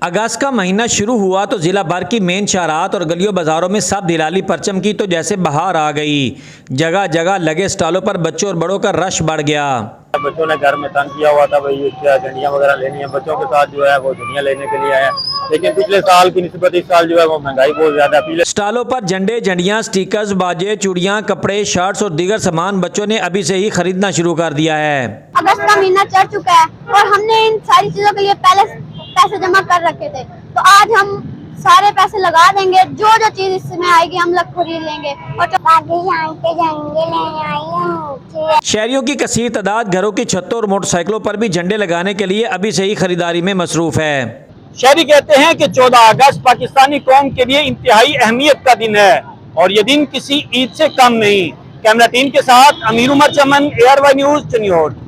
अगस्त का महीना शुरू हुआ तो जिला भर की मेन शाहरात और गलियों बाजारों में सब दिलाली परचम की तो जैसे बहार आ गई। जगह जगह लगे स्टॉलों पर बच्चों और बड़ों का रश बढ़ गया। बच्चों ने घर में तंग किया हुआ था, भाई क्या झंडियाँ वगैरह लेनी है, बच्चों के साथ जो है वो झंडियाँ लेने के लिए आए, लेकिन पिछले साल की निस्बत इस साल जो है वो महंगाई बहुत ज्यादा है। स्टॉलों पर झंडे, झंडियाँ, स्टिकर्स, बाजे, चूड़ियाँ, कपड़े, शर्ट्स और दीगर सामान बच्चों ने अभी से ही खरीदना शुरू कर दिया है। अगस्त का महीना चढ़ चुका है और हमने इन सारी चीजों के लिए पहले पैसे जमा कर रखे थे, तो आज हम सारे पैसे लगा देंगे। जो जो चीज इसमें आएगी हम लोग खरीद लेंगे। और शहरियों की कसीर तादाद घरों की छतों और मोटरसाइकिलों पर भी झंडे लगाने के लिए अभी से ही खरीदारी में मसरूफ है। शहरी कहते हैं कि 14 अगस्त पाकिस्तानी कौम के लिए इंतहाई अहमियत का दिन है और ये दिन किसी ईद से कम नहीं। कैमरा टीम के साथ अमीर उमर चमन, ARY न्यूज, चनियोट।